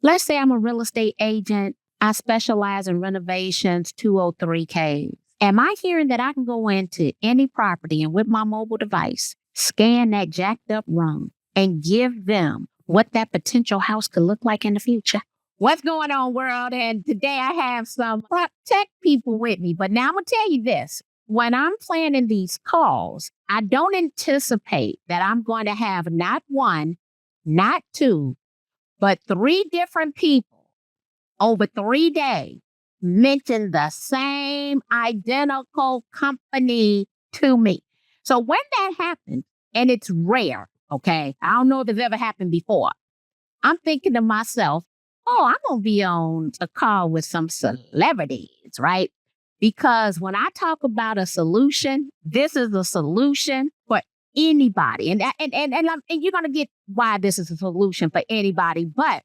Let's say I'm a real estate agent. I specialize in renovations, 203Ks. Am I hearing that I can go into any property and with my mobile device, scan that jacked up room and give them what that potential house could look like in the future? What's going on, world? And today I have some Proptexx people with me. But now I'm going to tell you this. When I'm planning these calls, I don't anticipate that I'm going to have not one, not two, but three different people over 3 days mention the same identical company to me. So when that happens, and it's rare, okay, I don't know if it's ever happened before, I'm thinking to myself, oh, I'm going to be on a call with some celebrities, right? Because when I talk about a solution, this is a solution for anybody. And you're going to get why this is a solution for anybody. But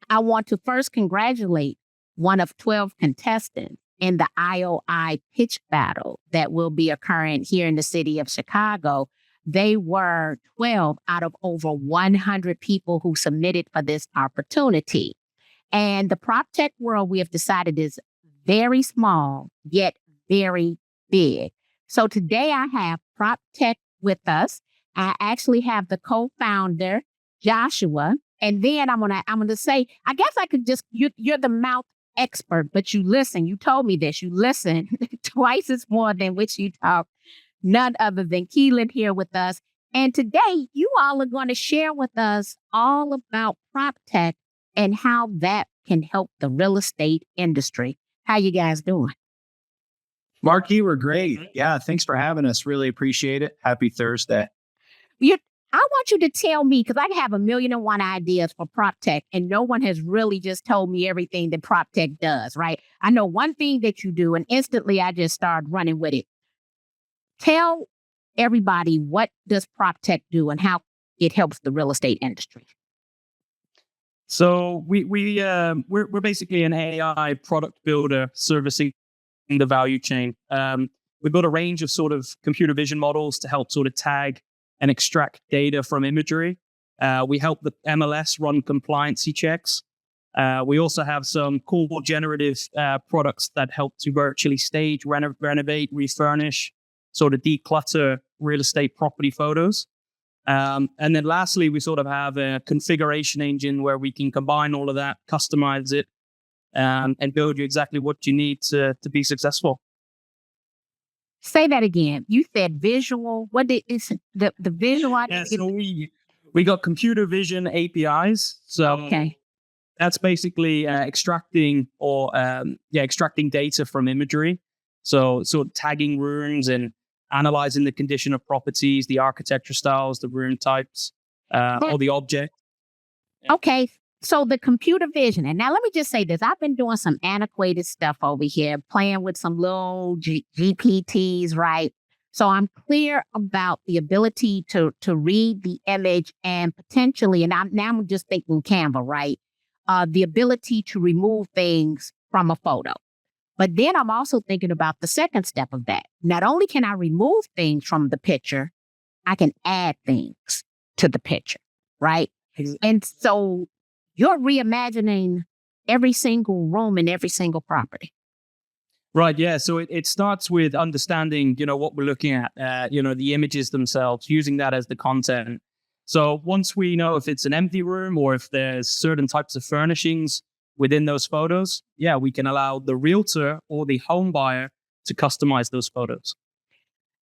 I want to first congratulate one of 12 contestants in the IOI pitch battle that will be occurring here in the city of Chicago. They were 12 out of over 100 people who submitted for this opportunity. And the Proptexx world, we have decided, is very small, yet very big. So today I have Proptexx with us. I actually have the co-founder, Joshua. And then I'm gonna say, I guess I could just, you're the mouth expert, but you listen. You told me this. You listen twice as more than which you talk. None other than Kellan here with us. And today you all are going to share with us all about Proptexx and how that can help the real estate industry. How you guys doing? Mark, you were great. Yeah, thanks for having us. Really appreciate it. Happy Thursday. I want you to tell me, because I have 1,000,001 ideas for Proptexx, and no one has really just told me everything that Proptexx does, right? I know one thing that you do, and instantly I just started running with it. Tell everybody, what does Proptexx do and how it helps the real estate industry? So we're basically an AI product builder servicing the value chain. We built a range of sort of computer vision models to help sort of tag and extract data from imagery. We help the MLS run compliancy checks. We also have some cool generative products that help to virtually stage, renovate, refurnish, sort of declutter real estate property photos. And then lastly, we sort of have a configuration engine where we can combine all of that, customize it, and build you exactly what you need to be successful. Say that again. You said visual. What is the visual? Yeah, so we got computer vision APIs. So okay, that's basically extracting data from imagery. So sort of tagging rooms and analyzing the condition of properties, the architecture styles, the room types, or the object. Okay. So the computer vision, and now let me just say this. I've been doing some antiquated stuff over here, playing with some little GPTs, right? So I'm clear about the ability to read the image and potentially, and I'm just thinking Canva, right? The ability to remove things from a photo. But then I'm also thinking about the second step of that. Not only can I remove things from the picture, I can add things to the picture, right? And so you're reimagining every single room in every single property. Right, yeah. So it starts with understanding, what we're looking at, the images themselves, using that as the content. So once we know if it's an empty room or if there's certain types of furnishings within those photos, we can allow the realtor or the home buyer to customize those photos.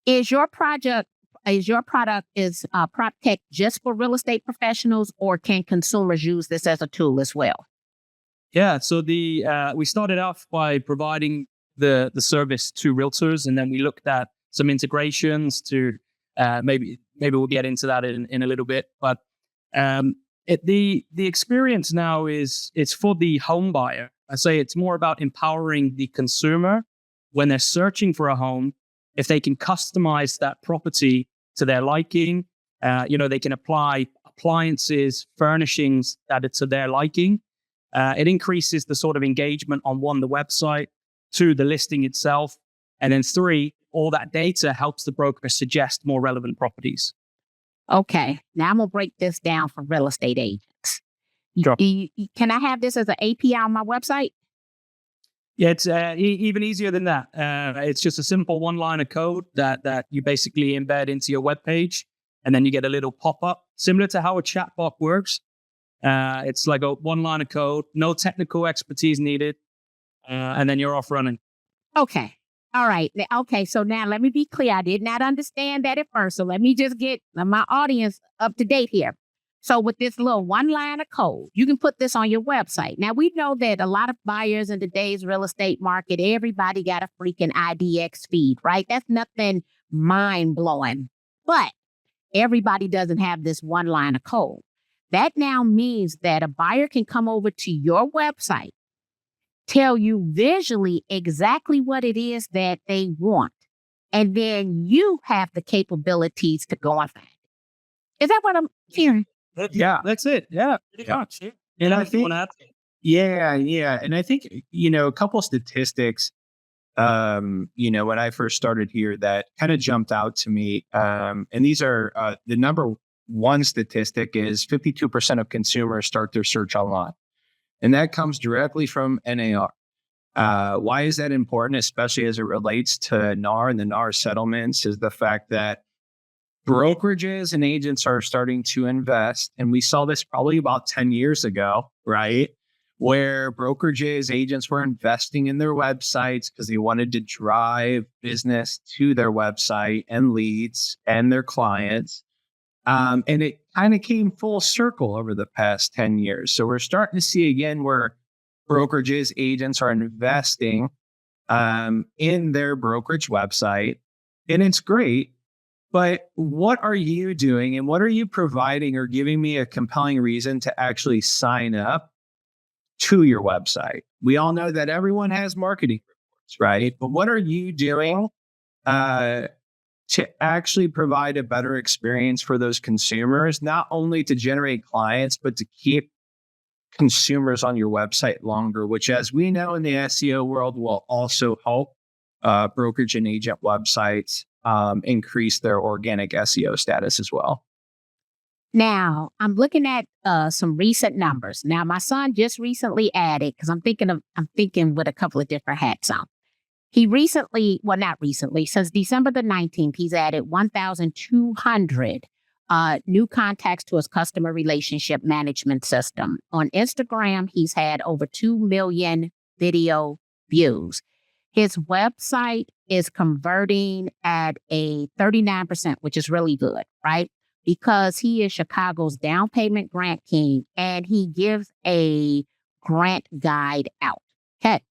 Is your product Proptexx just for real estate professionals, or can consumers use this as a tool as well? Yeah, so we started off by providing the service to realtors, and then we looked at some integrations to maybe we'll get into that in a little bit. But the experience now it's for the home buyer. I say it's more about empowering the consumer when they're searching for a home. If they can customize that property to their liking, they can apply appliances, furnishings that are to their liking. It increases the sort of engagement on the website, 2, the listing itself, and then 3, all that data helps the broker suggest more relevant properties. Okay, now I'm going to break this down for real estate agents. Sure. Can I have this as an API on my website? Yeah, it's even easier than that. It's just a simple one-line of code that you basically embed into your web page, and then you get a little pop-up, similar to how a chatbot works. It's like a one line of code, no technical expertise needed, and then you're off running. Okay. All right. Okay. So now let me be clear. I did not understand that at first. So let me just get my audience up to date here. So with this little one line of code, you can put this on your website. Now, we know that a lot of buyers in today's real estate market, everybody got a freaking IDX feed, right? That's nothing mind blowing, but everybody doesn't have this one line of code. That now means that a buyer can come over to your website, tell you visually exactly what it is that they want, and then you have the capabilities to go and find it. Is that what I'm hearing? Yeah. That's it. Yeah, pretty much. And I think, wanna add? yeah. And I think, a couple statistics, when I first started here that kind of jumped out to me. And these are the number one statistic is 52% of consumers start their search online. And that comes directly from NAR. Why is that important, especially as it relates to NAR and the NAR settlements, is the fact that brokerages and agents are starting to invest. And we saw this probably about 10 years ago, right? Where brokerages, agents were investing in their websites because they wanted to drive business to their website and leads and their clients. And it kind of came full circle over the past 10 years. So we're starting to see again where brokerages, agents are investing in their brokerage website. And it's great. But what are you doing and what are you providing or giving me a compelling reason to actually sign up to your website? We all know that everyone has marketing reports, right? But what are you doing to actually provide a better experience for those consumers, not only to generate clients, but to keep consumers on your website longer, which, as we know in the SEO world, will also help brokerage and agent websites increase their organic SEO status as well. Now, I'm looking at some recent numbers. Now, my son just recently added, because I'm thinking with a couple of different hats on. He recently, well, not recently, since December the 19th, he's added 1,200 new contacts to his customer relationship management system. On Instagram, he's had over 2 million video views. His website is converting at a 39%, which is really good, right? Because he is Chicago's down payment grant king and he gives a grant guide out. Okay.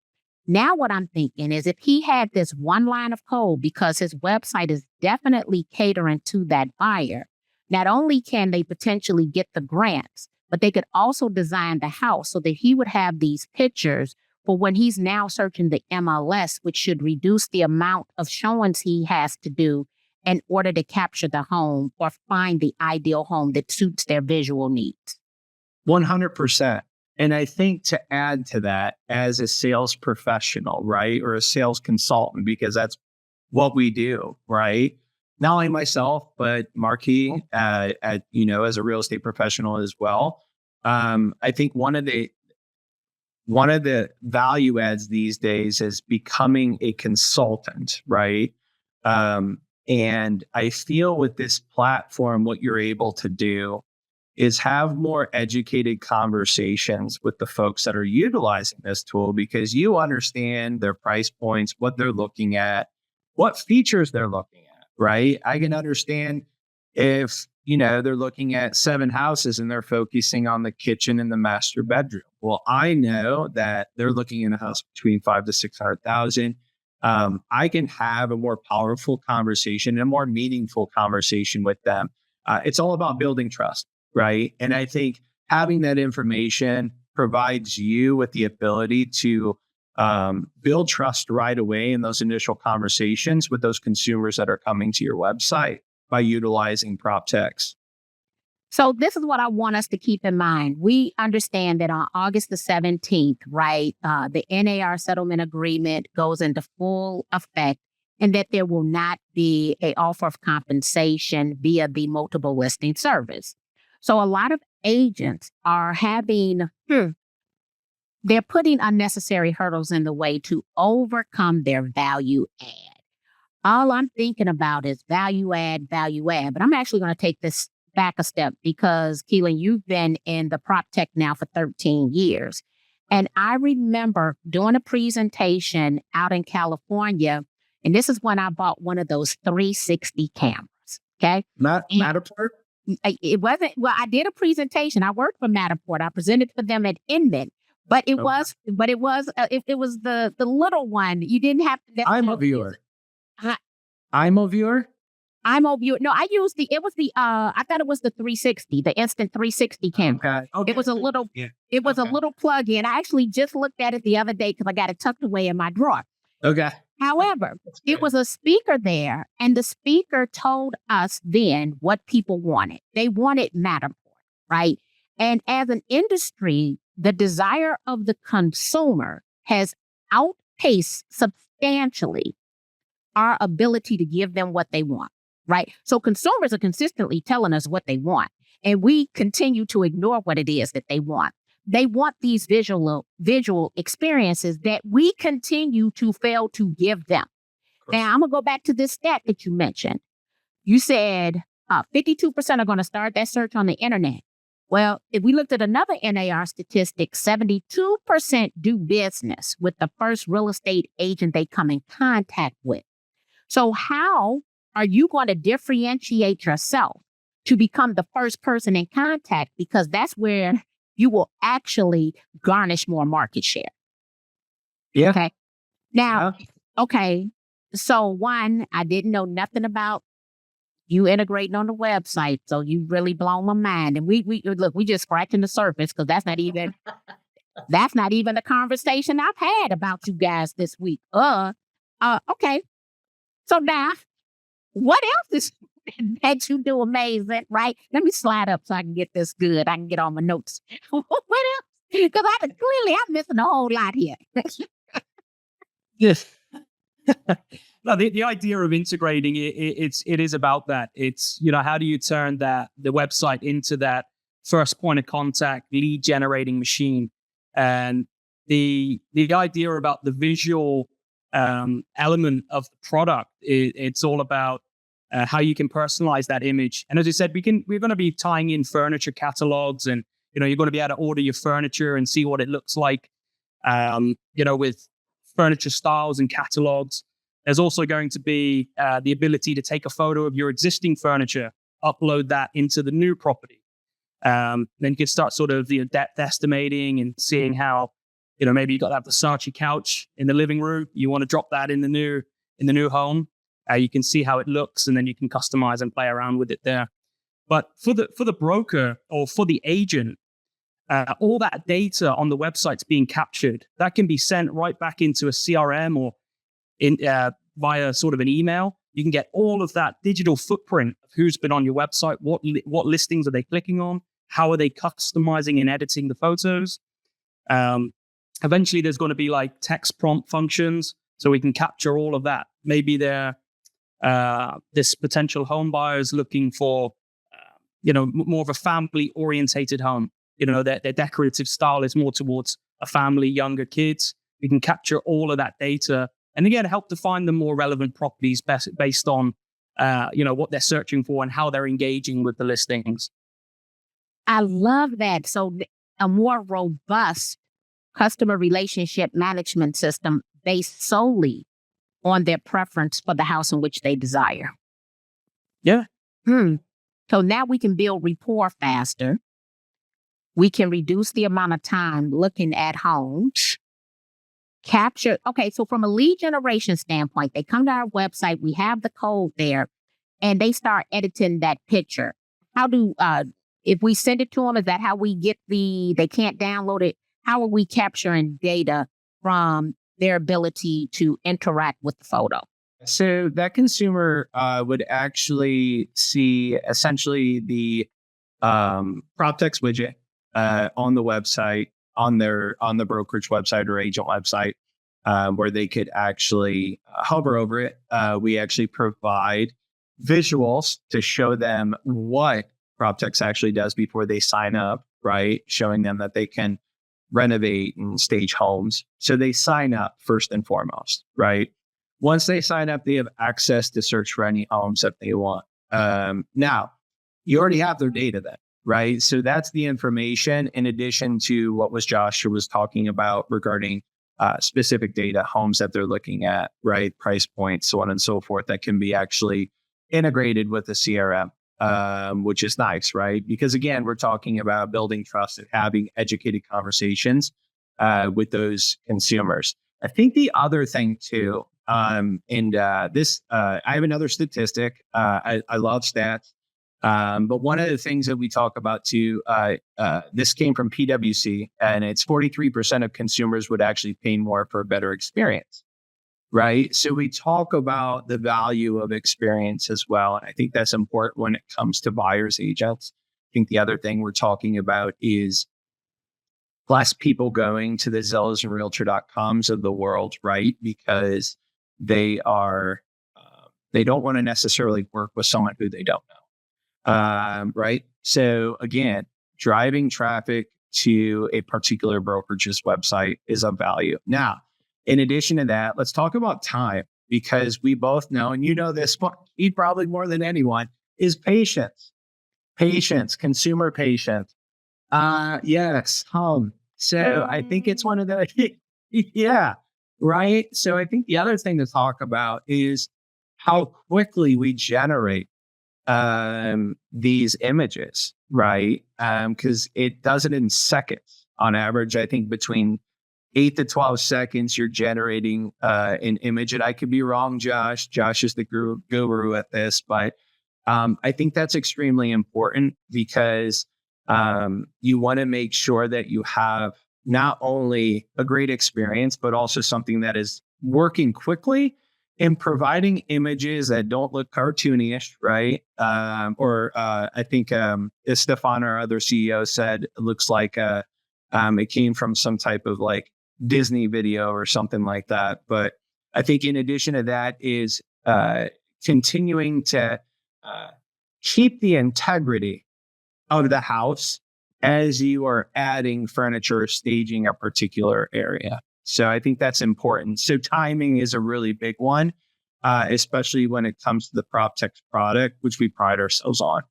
Now what I'm thinking is if he had this one line of code, because his website is definitely catering to that buyer, not only can they potentially get the grants, but they could also design the house so that he would have these pictures for when he's now searching the MLS, which should reduce the amount of showings he has to do in order to capture the home or find the ideal home that suits their visual needs. 100%. And I think to add to that, as a sales professional, right, or a sales consultant, because that's what we do, right? Not only myself, but Marquis, as a real estate professional as well. I think one of the value adds these days is becoming a consultant, right? And I feel with this platform, what you're able to do is have more educated conversations with the folks that are utilizing this tool, because you understand their price points, what they're looking at, what features they're looking at, right? I can understand if, they're looking at 7 houses and they're focusing on the kitchen and the master bedroom. Well, I know that they're looking in a house between 500,000 to 600,000. I can have a more powerful conversation and a more meaningful conversation with them. It's all about building trust, right? And I think having that information provides you with the ability to build trust right away in those initial conversations with those consumers that are coming to your website by utilizing Proptexx. So this is what I want us to keep in mind. We understand that on August the 17th, right, the NAR settlement agreement goes into full effect and that there will not be an offer of compensation via the multiple listing service. So a lot of agents are having, they're putting unnecessary hurdles in the way to overcome their value add. All I'm thinking about is value add. But I'm actually going to take this back a step because, Kellan, you've been in the Proptexx now for 13 years. And I remember doing a presentation out in California, and this is when I bought one of those 360 cameras. Okay. Matterport? It wasn't, well, I did a presentation. I worked for Matterport. I presented for them at Inman, but it was the little one. You didn't have to. I'm a viewer. Huh? I'm a viewer. No, I used I thought it was the 360, the instant 360 camera. Okay. It was a little, Yeah. it was a little plug-in. I actually just looked at it the other day because I got it tucked away in my drawer. Okay. However, it was a speaker there, and the speaker told us then what people wanted. They wanted Matterport, right? And as an industry, the desire of the consumer has outpaced substantially our ability to give them what they want, right? So consumers are consistently telling us what they want, and we continue to ignore what it is that they want. They want these visual experiences that we continue to fail to give them. Now, I'm going to go back to this stat that you mentioned. You said 52% are going to start that search on the internet. Well, if we looked at another NAR statistic, 72% do business with the first real estate agent they come in contact with. So how are you going to differentiate yourself to become the first person in contact? Because that's where you will actually garnish more market share. Yeah. Okay. Now, okay. So one, I didn't know nothing about you integrating on the website. So you really blown my mind. And we just scratching the surface because that's not even the conversation I've had about you guys this week. Okay. So now, what else is that you do amazing, right? Let me slide up so I can get this good. I can get all my notes. What else? Because I'm missing a whole lot here. Yes. No, the idea of integrating it is about that. It's, how do you turn the website into that first point of contact lead generating machine? And the idea about the visual element of the product, it's all about how you can personalize that image. And as I said, we're going to be tying in furniture catalogs, and you're going to be able to order your furniture and see what it looks like. With furniture styles and catalogs. There's also going to be the ability to take a photo of your existing furniture, upload that into the new property. Then you can start sort of the depth estimating and seeing how, maybe you got to have the Saatchi couch in the living room. You want to drop that in the new home. You can see how it looks, and then you can customize and play around with it there. But for the broker or for the agent, all that data on the website's being captured. That can be sent right back into a CRM or via sort of an email. You can get all of that digital footprint of who's been on your website, what listings are they clicking on, how are they customizing and editing the photos. Eventually, there's going to be like text prompt functions, so we can capture all of that. Maybe this potential home buyer is looking for, more of a family-orientated home. Their decorative style is more towards a family, younger kids. We can capture all of that data and again, help to find the more relevant properties based on, what they're searching for and how they're engaging with the listings. I love that. So a more robust customer relationship management system based solely on their preference for the house in which they desire. Yeah. So now we can build rapport faster. We can reduce the amount of time looking at homes. Okay, so from a lead generation standpoint, they come to our website, we have the code there, and they start editing that picture. If we send it to them, is that how we get they can't download it? How are we capturing data from their ability to interact with the photo? So that consumer would actually see essentially the Proptexx widget on the website, on the brokerage website or agent website, where they could actually hover over it. We actually provide visuals to show them what Proptexx actually does before they sign up, right? Showing them that they can renovate and stage homes. So they sign up first and foremost, right? Once they sign up, they have access to search for any homes that they want. Now, you already have their data then, right? So that's the information in addition to what Joshua was talking about regarding specific data, homes that they're looking at, right? Price points, so on and so forth, that can be actually integrated with the CRM, which is nice, right? Because again, we're talking about building trust and having educated conversations with those consumers. I think the other thing too, I have another statistic. I love stats. But one of the things that we talk about too, this came from PwC, and it's 43% of consumers would actually pay more for a better experience, right? So we talk about the value of experience as well. And I think that's important when it comes to buyer's agents. I think the other thing we're talking about is less people going to the Zillows and Realtor.coms of the world, right? Because they don't want to necessarily work with someone who they don't know. Right. So again, driving traffic to a particular brokerage's website is of value. Now, in addition to that, let's talk about time, because we both know, and you know this probably more than anyone, is patience. Patience, consumer patience. Yes. So I think it's one of the, yeah, right. So I think the other thing to talk about is how quickly we generate these images, right? Because it does it in seconds on average. I think between 8 to 12 seconds, you're generating an image. And I could be wrong, Josh. Josh is the guru at this, but I think that's extremely important because you want to make sure that you have not only a great experience, but also something that is working quickly and providing images that don't look cartoonish, right? I think Stefan, our other CEO, said it looks like it came from some type of like Disney video or something like that. But I think in addition to that is continuing to keep the integrity of the house as you are adding furniture, staging a particular area. So I think that's important. So timing is a really big one, especially when it comes to the Proptexx product, which we pride ourselves on.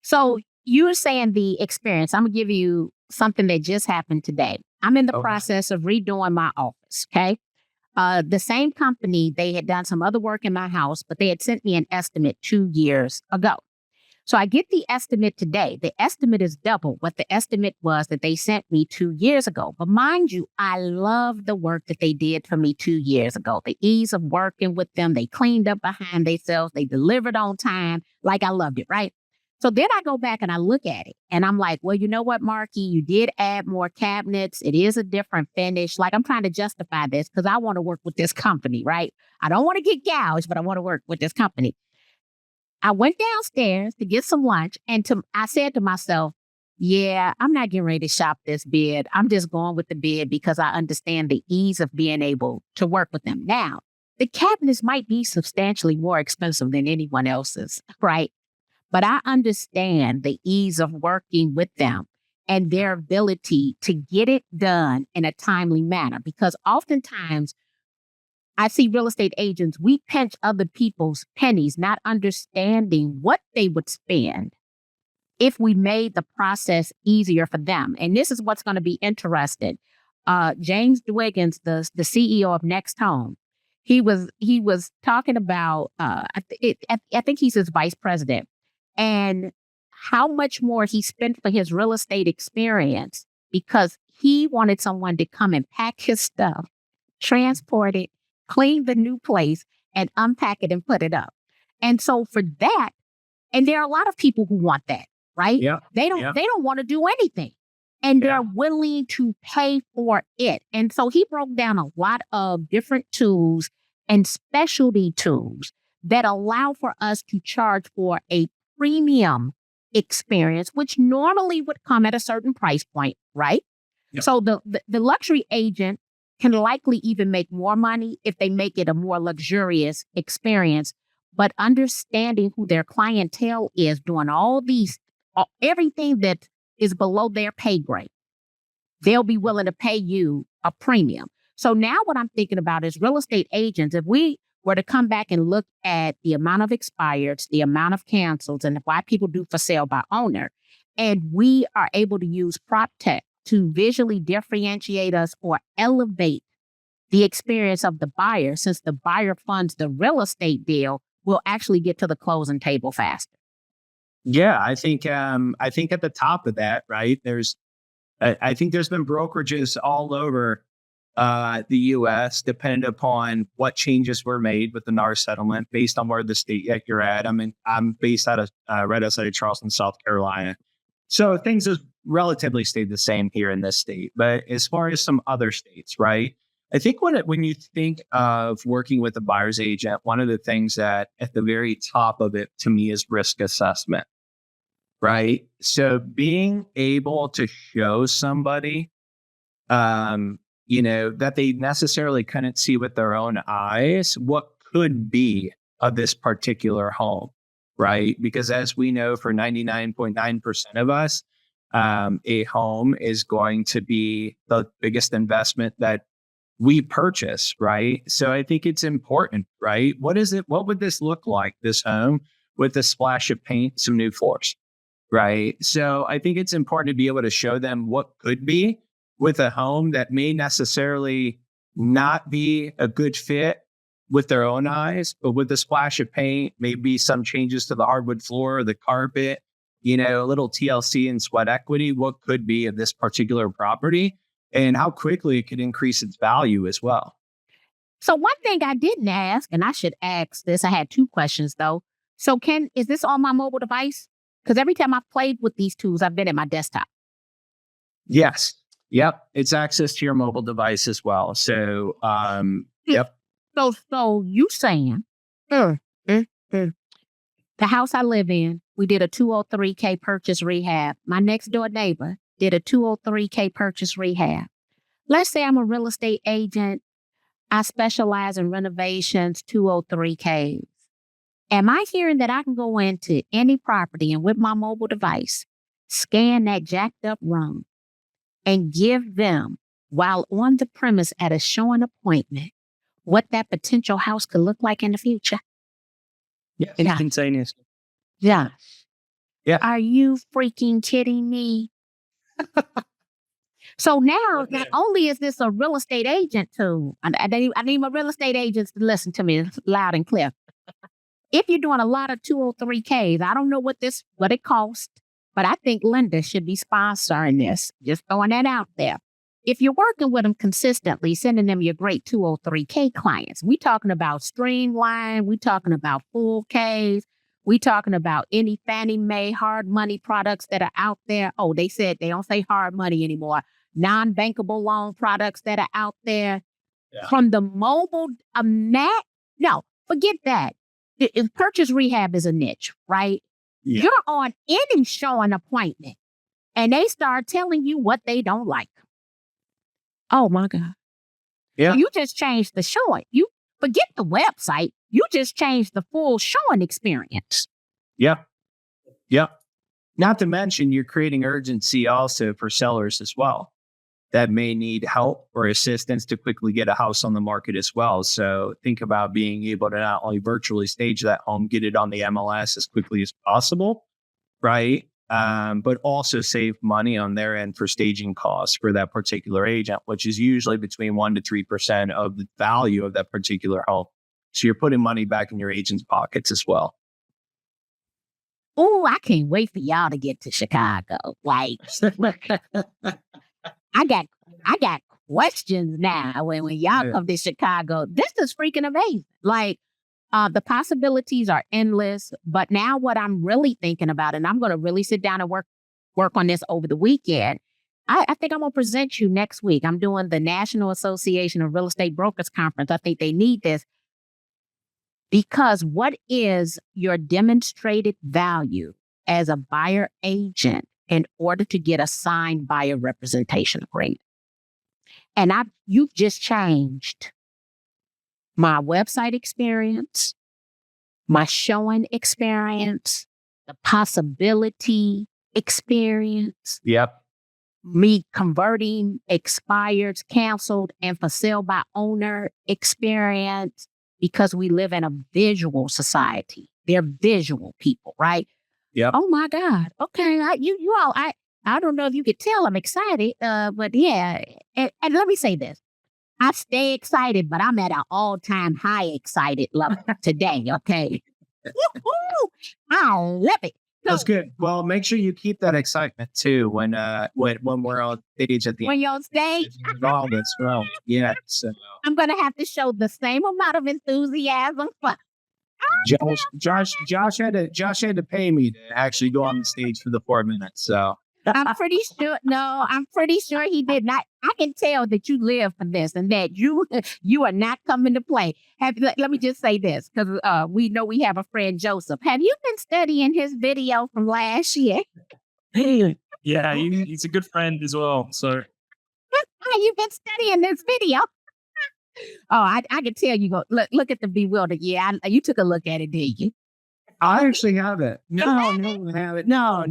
So you're saying the experience. I'm going to give you something that just happened today. I'm in the process of redoing my office, okay? The same company, they had done some other work in my house, but they had sent me an estimate 2 years ago. So I get the estimate today. The estimate is double what the estimate was that they sent me 2 years ago. But mind you, I love the work that they did for me 2 years ago. The ease of working with them. They cleaned up behind themselves. They delivered on time. Like I loved it, right? So then I go back and I look at it and I'm like, well, you know what, Marky, you did add more cabinets. It is a different finish. Like I'm trying to justify this because I want to work with this company, right? I don't want to get gouged, but I want to work with this company. I went downstairs to get some lunch and I said to myself, yeah, I'm not getting ready to shop this bid. I'm just going with the bid because I understand the ease of being able to work with them. Now, the cabinets might be substantially more expensive than anyone else's, right? But I understand the ease of working with them and their ability to get it done in a timely manner. Because oftentimes I see real estate agents, we pinch other people's pennies, not understanding what they would spend if we made the process easier for them. And this is what's going to be interesting. James Dwiggins, the CEO of Next Home, he was talking about, I think he's his vice president, and how much more he spent for his real estate experience because he wanted someone to come and pack his stuff, transport it, clean the new place, and unpack it and put it up. And so for that, and there are a lot of people who want that, right? Yeah. They don't want to do anything. And they're willing to pay for it. And so he broke down a lot of different tools and specialty tools that allow for us to charge for a premium experience, which normally would come at a certain price point, right? Yep. So the luxury agent can likely even make more money if they make it a more luxurious experience. But understanding who their clientele is, doing all these everything that is below their pay grade, they'll be willing to pay you a premium. So now what I'm thinking about is real estate agents. If we were to come back and look at the amount of expireds, the amount of cancels, and why people do for sale by owner, and we are able to use Proptexx to visually differentiate us or elevate the experience of the buyer, since the buyer funds the real estate deal, we'll actually get to the closing table faster. Yeah, I think at the top of that, right? I think there's been brokerages all over the U.S. depending upon what changes were made with the NAR settlement based on where the state that you're at. I mean, I'm based out of right outside of Charleston, South Carolina. So things have relatively stayed the same here in this state. But as far as some other states, right? I think when you think of working with a buyer's agent, one of the things that at the very top of it to me is risk assessment, right? So being able to show somebody, that they necessarily couldn't see with their own eyes what could be of this particular home, right? Because as we know, for 99.9% of us, a home is going to be the biggest investment that we purchase, right? So I think it's important, right? What would this look like, this home, with a splash of paint, some new floors, right? So I think it's important to be able to show them what could be with a home that may necessarily not be a good fit with their own eyes, but with a splash of paint, maybe some changes to the hardwood floor or the carpet, a little TLC and sweat equity, what could be of this particular property and how quickly it could increase its value as well. So one thing I didn't ask, and I should ask this, I had two questions though. So is this on my mobile device? Because every time I've played with these tools, I've been at my desktop. Yes. Yep. It's access to your mobile device as well. So, yep. So you saying, the house I live in, we did a 203K purchase rehab. My next door neighbor did a 203K purchase rehab. Let's say I'm a real estate agent. I specialize in renovations, 203Ks. Am I hearing that I can go into any property and with my mobile device, scan that jacked up room and give them, while on the premise at a showing appointment, what that potential house could look like in the future? Yeah, instantaneously. Yeah. Yeah. Are you freaking kidding me? So now, not only is this a real estate agent tool, I need my real estate agents to listen to me loud and clear. If you're doing a lot of 203Ks, I don't know what it costs, but I think Linda should be sponsoring this. Just throwing that out there. If you're working with them consistently, sending them your great 203K clients, we talking about streamline, we talking about full Ks, we talking about any Fannie Mae hard money products that are out there. Oh, they said they don't say hard money anymore. Non-bankable loan products that are out there. Yeah. From the mobile, no, forget that. If purchase rehab is a niche, right? Yeah. You're on any showing appointment and they start telling you what they don't like. Oh my God. Yeah. So you just changed the showing. You forget the website. You just changed the full showing experience. Yeah. Yeah. Not to mention you're creating urgency also for sellers as well that may need help or assistance to quickly get a house on the market as well. So think about being able to not only virtually stage that home, get it on the MLS as quickly as possible, right? But also save money on their end for staging costs for that particular agent, which is usually between 1% to 3% of the value of that particular home. So you're putting money back in your agent's pockets as well. Oh, I can't wait for y'all to get to Chicago. Like, I got questions now when y'all come to Chicago. This is freaking amazing. Like, the possibilities are endless. But now what I'm really thinking about, and I'm going to really sit down and work on this over the weekend. I think I'm going to present you next week. I'm doing the National Association of Real Estate Brokers Conference. I think they need this. Because what is your demonstrated value as a buyer agent in order to get a signed buyer representation agreement? And you've just changed my website experience, my showing experience, the possibility experience, Yep. me converting expired, canceled, and for sale by owner experience, because we live in a visual society. They're visual people, right? Yep. Oh my God. Okay. I don't know if you could tell I'm excited, but yeah. And let me say this. I stay excited, but I'm at an all-time high excited level today. Okay. Woo-hoo! I love it. That's good. Well, make sure you keep that excitement too when we're on stage at the When end. you're on stage, All that's well. Yeah. So I'm gonna have to show the same amount of enthusiasm for Josh had to pay me to actually go on the stage for the 4 minutes. So I'm pretty sure he did not. I can tell that you live for this and that you are not coming to play. Let me just say this, because we know we have a friend, Joseph. Have you been studying his video from last year? Yeah, he's a good friend as well. So You've been studying this video. Oh, I can tell you go look at the bewildered. Yeah, you took a look at it, did you? I actually haven't. No, I haven't. No.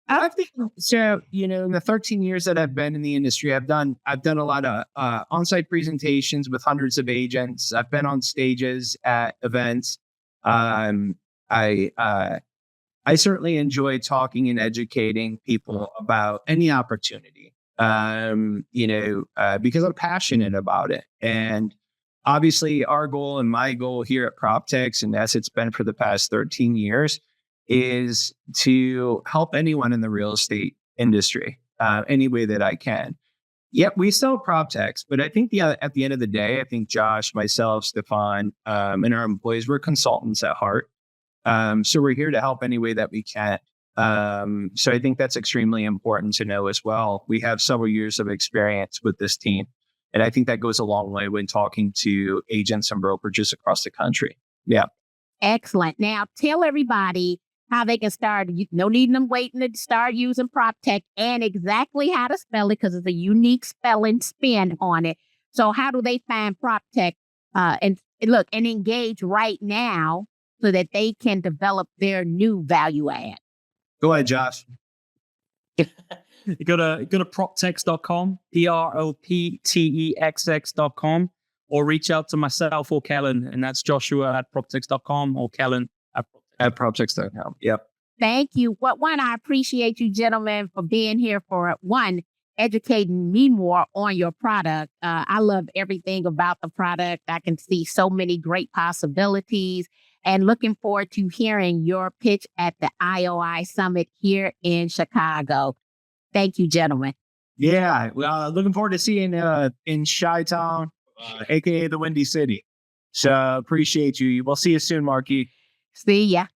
I think so. In the 13 years that I've been in the industry, I've done a lot of on-site presentations with hundreds of agents. I've been on stages at events. I certainly enjoy talking and educating people about any opportunity. Because I'm passionate about it. And obviously our goal and my goal here at Proptexx, and as it's been for the past 13 years, is to help anyone in the real estate industry any way that I can. Yep, we sell Proptexx, but I think at the end of the day, I think Josh, myself, Stefan, and our employees, we're consultants at heart. So we're here to help any way that we can. So I think that's extremely important to know as well. We have several years of experience with this team, and I think that goes a long way when talking to agents and brokerages across the country. Yeah. Excellent. Now tell everybody how they can start. No need them waiting to start using Proptexx, and exactly how to spell it, because it's a unique spelling spin on it. So how do they find Proptexx and engage right now so that they can develop their new value add? Go ahead, Josh. You go to proptexx.com, proptexx.com, or reach out to myself or Kellan, and that's Joshua at proptexx.com or Kellan At proptexx.com. Yep. Thank you. I appreciate you gentlemen for being here, for one, educating me more on your product. I love everything about the product. I can see so many great possibilities, and looking forward to hearing your pitch at the IOI Summit here in Chicago. Thank you, gentlemen. Yeah. Well, looking forward to seeing in Chi-Town, aka the Windy City. So appreciate you. We'll see you soon, Marky. See ya.